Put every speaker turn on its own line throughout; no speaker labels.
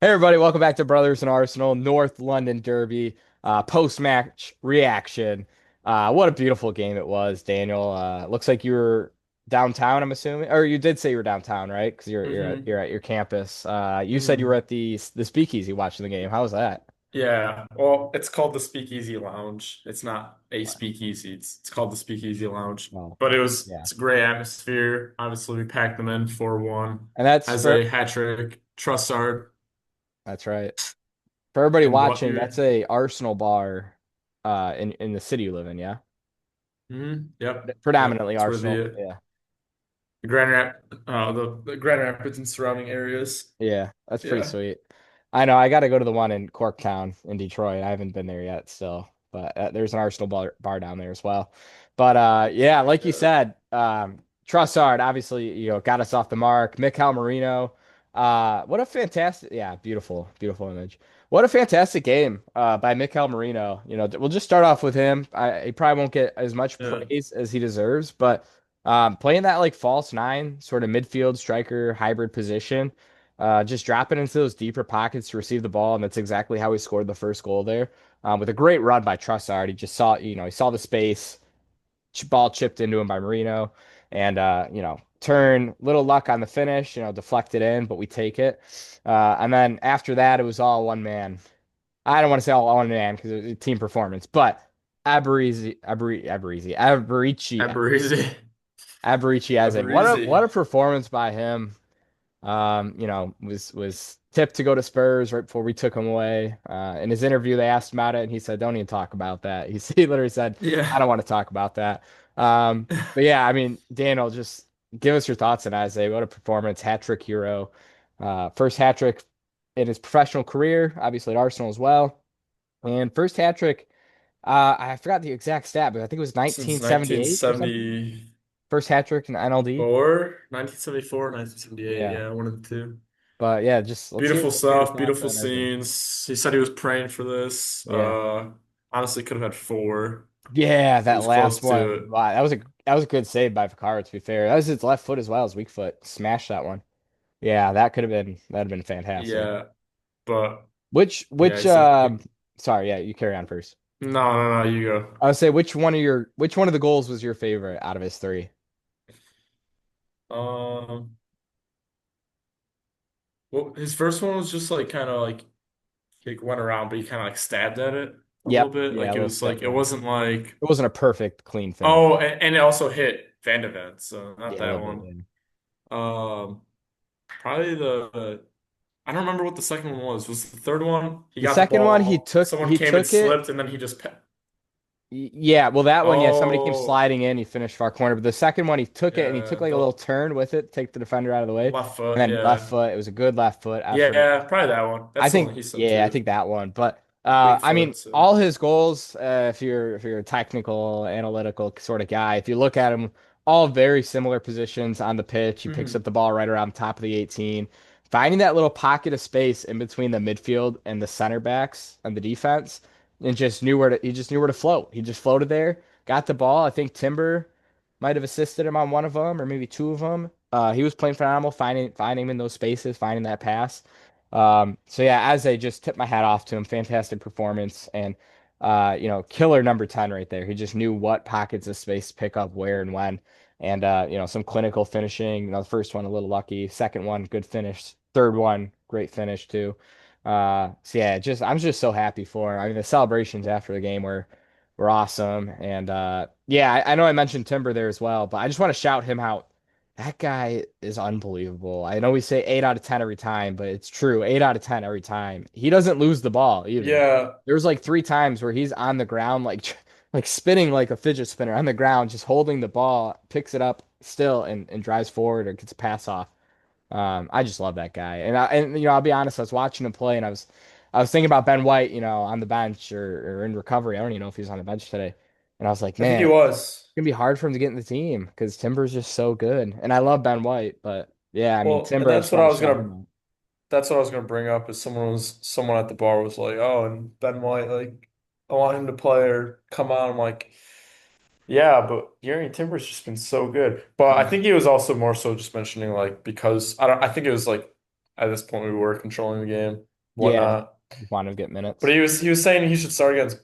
Hey everybody, welcome back to Brothers in Arsenal, North London Derby, post-match reaction. What a beautiful game it was, Daniel. Looks like you were downtown, I'm assuming, or you did say you were downtown, right? Because
hmm
you're at your campus. You said you were
hmm
at the Speakeasy watching the game. How was that?
Yeah. Well, it's called the Speakeasy Lounge. It's not a speakeasy. It's called the Speakeasy Lounge.
Oh,
But
yeah,
it's a great atmosphere. Obviously, we packed them in 4-1.
and that's
As
for
a hat trick, Trussard,
that's right. For everybody
and what
watching,
you're.
that's a Arsenal bar, in the city you live in, yeah,
Yep. Yep.
predominantly
It's where
Arsenal, yeah.
the the Grand Rapids and surrounding areas.
Yeah, that's pretty
Yeah.
sweet. I know I got to go to the one in Corktown in Detroit. I haven't been there yet still, but there's an Arsenal bar down there as well. But yeah, like you
Yeah.
said, Trossard obviously got us off the mark. Mikel Marino, what a fantastic, yeah, beautiful image. What a fantastic game by Mikel Marino. We'll just start off with him. He probably won't get as much
Yeah.
praise as he deserves, but playing that like false nine, sort of midfield striker hybrid position. Just dropping into those deeper pockets to receive the ball, and that's exactly how he scored the first goal there. With a great run by Trossard, he just saw, he saw the space, ball chipped into him by Marino, and turn, little luck on the finish, deflected in, but we take it. And then after that, it was all one man. I don't want to say all one man because it was a team performance, but
Eberechi.
Eberechi as in
Eberechi.
what a performance by him. Was tipped to go to Spurs right before we took him away. In his interview, they asked him about it, and he said, "Don't even talk about that." He literally said,
Yeah.
"I don't want to talk about that." But yeah, I mean, Daniel, just give us your thoughts on Isaiah. What a performance, hat trick hero, first hat trick in his professional career, obviously at Arsenal as well, and first hat trick. I forgot the exact stat, but I think it was
Since
1978 or something.
1974.
First hat trick in NLD.
1974, 1978.
Yeah,
Yeah, one of the two.
but yeah, just
Beautiful
let's hear your
stuff,
thoughts
beautiful
on Isaiah.
scenes. He said he was praying for this.
Yeah.
Honestly, could have had four.
Yeah,
He
that
was
last
close to
one.
it.
Wow, that was a good save by Fakar, to be fair. That was his left foot as well as weak foot. Smashed that one. Yeah, that'd have been fantastic.
Yeah, but yeah,
Which
he said
sorry, yeah, you carry on first.
no, you go.
I would say which one of the goals was your favorite out of his three?
Um, well, his first one was just like kind of like he went around, but he kind of like stabbed at it a little
Yep.
bit.
Yeah, a
Like
little step
it
in.
wasn't like
It wasn't a perfect clean finish.
oh, and it also hit Van de Ven, so not
Yeah, a
that
little bit,
one.
yeah.
Um, Probably the I don't remember what the second one was. Was the third one? He
The
got the
second one
ball. Someone
he
came and
took it.
slipped, and then he just.
Yeah, well, that one, yeah, somebody came
Oh,
sliding in, he finished far corner. But the second one, he took it and he took
yeah,
like a little
the
turn with it, take the defender out of the way,
left
and
foot.
then left
Yeah,
foot. It was a good left foot effort.
yeah, probably that one.
I
That's the one
think,
he said
yeah, I
too.
think that one. But
Weak
I mean,
foot. So.
all his goals, if you're a technical, analytical sort of guy, if you look at him, all very similar positions on the pitch. He picks up
Mhm.
the ball right around the top of the 18, finding that little pocket of space in between the midfield and the center backs and the defense, and he just knew where to float. He just floated there, got the ball. I think Timber might have assisted him on one of them or maybe two of them. He was playing phenomenal, finding him in those spaces, finding that pass. So yeah, as I just tip my hat off to him, fantastic performance and killer number 10 right there. He just knew what pockets of space to pick up where and when. And some clinical finishing. The first one a little lucky, second one good finish, third one great finish too. So yeah, just I'm just so happy for him. I mean, the celebrations after the game were awesome. And yeah, I know I mentioned Timber there as well, but I just want to shout him out. That guy is unbelievable. I know we say 8 out of 10 every time, but it's true. 8 out of 10 every time. He doesn't lose the ball either.
Yeah,
There's like three times where he's on the ground, like like spinning like a fidget spinner on the ground, just holding the ball, picks it up still and drives forward or gets a pass off. I just love that guy. And I'll be honest, I was watching him play and I was thinking about Ben White, on the bench or in recovery. I don't even know if he's on the bench today. And I was like,
I think he
man,
was.
gonna be hard for him to get in the team because Timber's just so good. And I love Ben White, but yeah, I mean
Well, and
Timber, I just want to shout him out.
that's what I was gonna bring up. Is someone at the bar was like, oh, and Ben White, like, I want him to play or come on. I'm like. Yeah, but Urian Timber's just been so good. But I
Yeah.
think he was also more so just mentioning like because I think it was like at this point we were controlling the game.
Yeah,
whatnot.
just want to get
But
minutes.
he was saying he should start against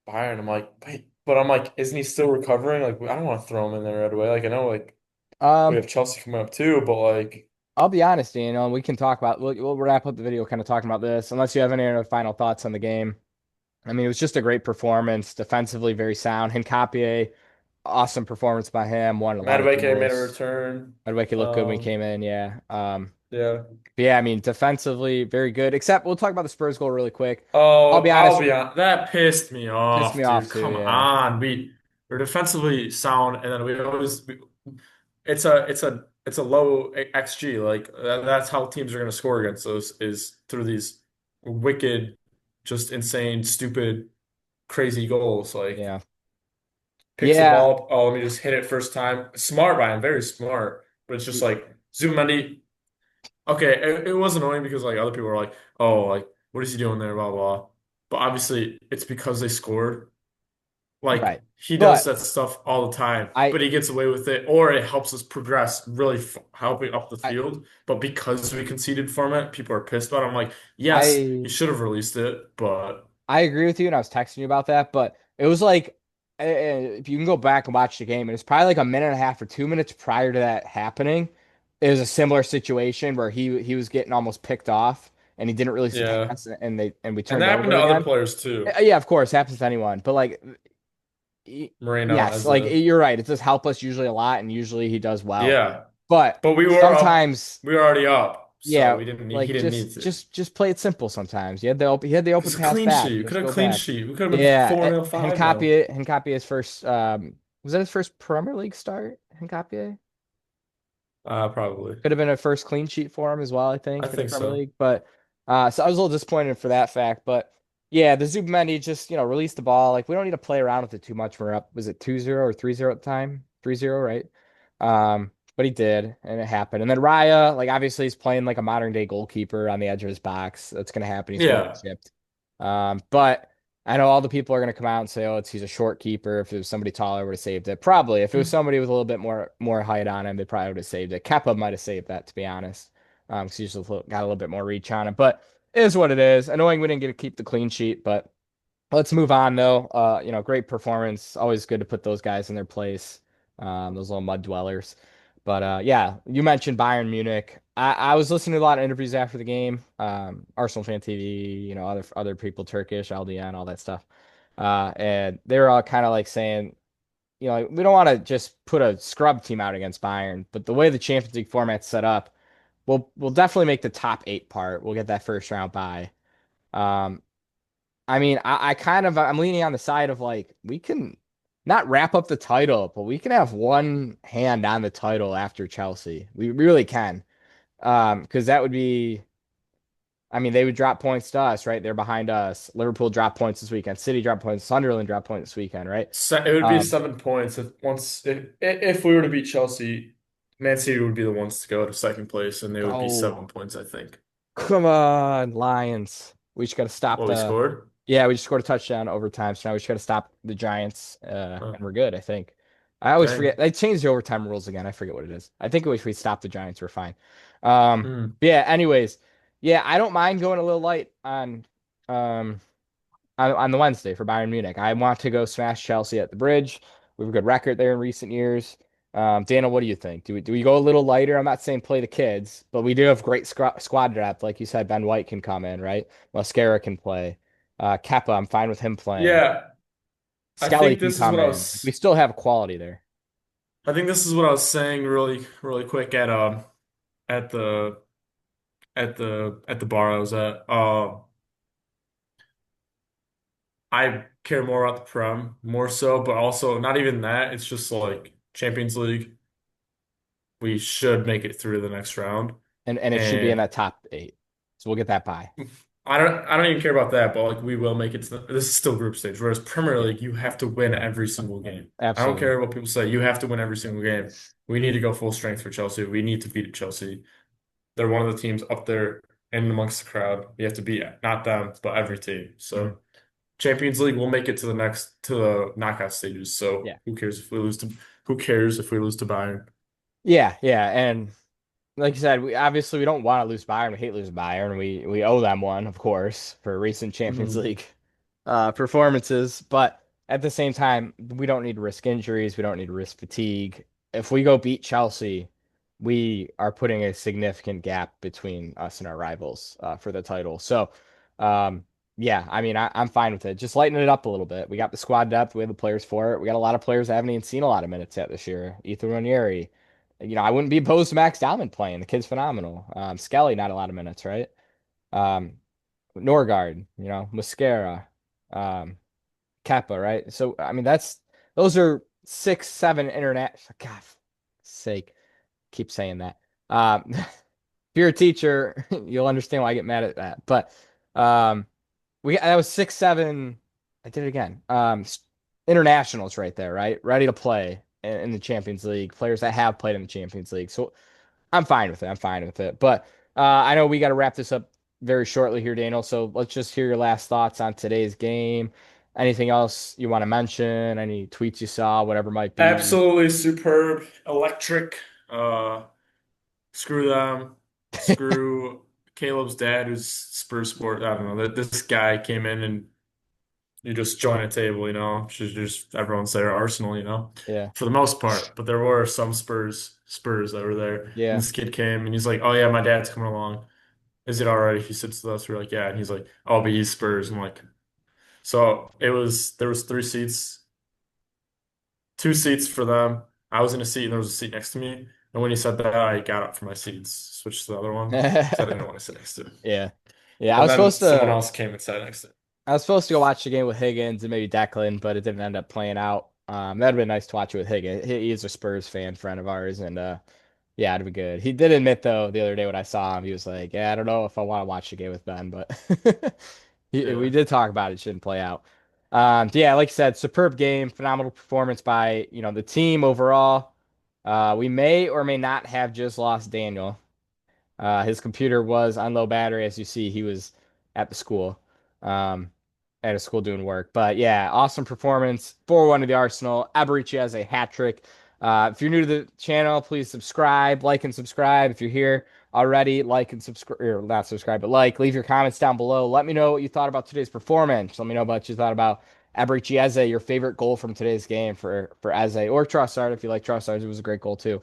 Bayern. I'm like, wait, but I'm like, isn't he still recovering? Like, I don't want to throw him in there right away. Like, I know like we
Um,
have Chelsea coming up too, but like,
I'll be honest, we can talk about we'll wrap up the video kind of talking about this, unless you have any other final thoughts on the game. I mean, it was just a great performance, defensively very sound. Hincapié, awesome performance by him, won a lot of
Madueke made a
duels.
return.
Madueke looked good when he
Um,
came in, yeah.
yeah.
But yeah, I mean, defensively very good. Except we'll talk about the Spurs goal really quick. I'll
Oh,
be
I'll
honest,
be on. That pissed me
pissed me
off,
off
dude.
too.
Come
Yeah,
on, we're defensively sound, and then it's a low XG. Like that's how teams are going to score against us is through these wicked, just insane, stupid, crazy goals. Like
yeah,
picks the
yeah.
ball up. Oh, let me just hit it first time. Smart by him, very smart. But it's just like Zubimendi. Okay, it was annoying because like other people were like, "Oh, like what is he doing there?" Blah blah. But obviously, it's because they scored. Like
Right.
he does
But
that stuff all the time,
I,
but he gets away with it, or it helps us progress, really f helping up the
I,
field. But because we conceded from it, people are pissed about it. I'm like, yes, he
I
should have released it, but
I agree with you, and I was texting you about that, but it was like if you can go back and watch the game, and it's probably like a minute and a half or 2 minutes prior to that happening. It was a similar situation where he was getting almost picked off, and he didn't release the
yeah,
pass, and we
and
turned
that
it
happened
over
to other
again.
players too.
Yeah, of course, happens to anyone, but like,
Moreno,
yes, like
EZE.
you're right. It does help us usually a lot, and usually he does well,
Yeah,
but
but we were up,
sometimes.
we were already up, so
Yeah,
we didn't need, he
like
didn't
just
need to.
just just play it simple sometimes. He had the open
It's a
pass
clean
back.
sheet. We could
Just
have
go
clean
back.
sheet. We could have been
Yeah,
4-0, 5-0.
Hincapié's first was that his first Premier League start? Hincapié?
Probably.
Could have been a first clean sheet for him as well, I
I
think, in the
think
Premier
so.
League. But so I was a little disappointed for that fact. But yeah, the Zubimendi just, released the ball. Like we don't need to play around with it too much. We're up, was it 2-0 or 3-0 at the time? 3-0, right? But he did, and it happened. And then Raya, like obviously he's playing like a modern day goalkeeper on the edge of his box. That's gonna happen. He's gonna get
Yeah.
chipped. But I know all the people are going to come out and say, "Oh, he's a short keeper." If it was somebody taller, would have saved it. Probably, if it was somebody with a little bit more height on him, they probably would have saved it. Kepa might have saved that, to be honest, because he's just got a little bit more reach on him. But it is what it is. Annoying we didn't get to keep the clean sheet, but let's move on though. Great performance. Always good to put those guys in their place. Those little mud dwellers. But yeah, you mentioned Bayern Munich. I was listening to a lot of interviews after the game. Arsenal Fan TV, other people, Turkish, LDN, all that stuff. And they were all kind of like saying, like, we don't want to just put a scrub team out against Bayern, but the way the Champions League format's set up, we'll definitely make the top eight part. We'll get that first round bye. Um, I mean, I'm leaning on the side of like we can not wrap up the title, but we can have one hand on the title after Chelsea. We really can. Because that would be, I mean, they would drop points to us, right? They're behind us. Liverpool dropped points this weekend. City dropped points. Sunderland dropped points this weekend, right?
It would be
Um,
7 points if we were to beat Chelsea, Man City would be the ones to go to second place, and they would be
oh,
7 points, I think.
come on, Lions. We just got to stop
Well, we
the.
scored.
Yeah, we just scored a touchdown overtime, so now we just got to stop the Giants,
Oh,
and we're good, I think. I always
dang.
forget. They changed the overtime rules again. I forget what it is. I think if we stop the Giants, we're fine. Um,
Hmm.
but yeah, anyways, yeah, I don't mind going a little light um, on the Wednesday for Bayern Munich. I want to go smash Chelsea at the Bridge. We have a good record there in recent years. Daniel, what do you think? Do we go a little lighter? I'm not saying play the kids, but we do have great squad depth. Like you said, Ben White can come in, right? Mascara can play. Kepa, I'm fine with him playing.
Yeah, I
Skelly
think
can
this is
come
what I
in. We
was.
still have quality there.
I think this is what I was saying really, really quick at the at the bar I was at. I care more about the Prem more so, but also not even that. It's just like Champions League. We should make it through the next round.
And it should be in
And
that top eight. So we'll get that by.
I don't even care about that, but like we will make it to this is still group stage. Whereas Premier
Yeah,
League, you have to win every single game. I don't
absolutely.
care what people say. You have to win every single game. We need to go full strength for Chelsea. We need to beat Chelsea. They're one of the teams up there and amongst the crowd. We have to beat not them, but every team.
Mhm.
So Champions League, we'll make it to the knockout stages. So
Yeah.
who cares if we lose to Bayern?
Yeah, yeah. And like you said, we don't want to lose Bayern. We hate losing Bayern. We owe them one, of course, for recent Champions
Mhm.
League performances. But at the same time, we don't need to risk injuries. We don't need to risk fatigue. If we go beat Chelsea, we are putting a significant gap between us and our rivals for the title. So, um, yeah, I mean, I'm fine with it. Just lighten it up a little bit. We got the squad depth. We have the players for it. We got a lot of players that haven't even seen a lot of minutes yet this year. Ethan Ranieri. I wouldn't be opposed to Max Dallman playing. The kid's phenomenal. Skelly, not a lot of minutes, right? Um, Norgard, Mosquera, um, Kappa, right? So, I mean, those are 6, 7 internet. God, sake, keep saying that. If you're a teacher, you'll understand why I get mad at that. But um, that was 6, 7. I did it again. Internationals right there, right? Ready to play in the Champions League. Players that have played in the Champions League. So I'm fine with it. I'm fine with it. But I know we got to wrap this up very shortly here, Daniel. So let's just hear your last thoughts on today's game. Anything else you want to mention? Any tweets you saw, whatever it might be.
Absolutely superb, electric. Uh, Screw them. Screw Caleb's dad, who's Spurs sport. I don't know. That this guy came in and you just join a table, you know. Should just everyone say Arsenal, you know,
Yeah.
for the most part. But there were some Spurs that were there. And
Yeah.
this kid came and he's like, "Oh yeah, my dad's coming along. Is it all right if he sits with us?" We're like, "Yeah." And he's like, "Oh, but he's Spurs." I'm like, so there was three seats, two seats for them. I was in a seat and there was a seat next to me. And when he said that, I got up from my seats, switched to the other one because I didn't want to sit next to him.
Yeah. Yeah.
And then someone else came and sat next to him.
I was supposed to go watch the game with Higgins and maybe Declan, but it didn't end up playing out. That'd been nice to watch it with Higgins. He's a Spurs fan, friend of ours, and yeah, it'd be good. He did admit though the other day when I saw him, he was like, "Yeah, I don't know if I want to watch the game with Ben," but we
Yeah.
did talk about it. Shouldn't play out. Yeah, like you said, superb game, phenomenal performance by the team overall. We may or may not have just lost Daniel. His computer was on low battery. As you see, he was at the school, um, at a school doing work. But yeah, awesome performance. 4-1 to the Arsenal. Eberechi has a hat trick. If you're new to the channel, please subscribe, like, and subscribe. If you're here already, like and subscribe, or not subscribe, but like. Leave your comments down below. Let me know what you thought about today's performance. Let me know what you thought about Eberechi Eze, your favorite goal from today's game for Eze or Trossard. If you like Trossard, it was a great goal too.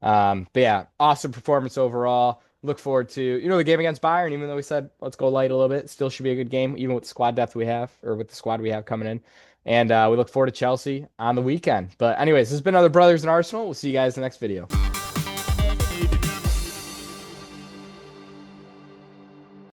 But yeah, awesome performance overall. Look forward to the game against Bayern. Even though we said let's go light a little bit, still should be a good game, even with the squad depth we have, or with the squad we have coming in. And we look forward to Chelsea on the weekend. But anyways, this has been other Brothers in Arsenal. We'll see you guys in the next video.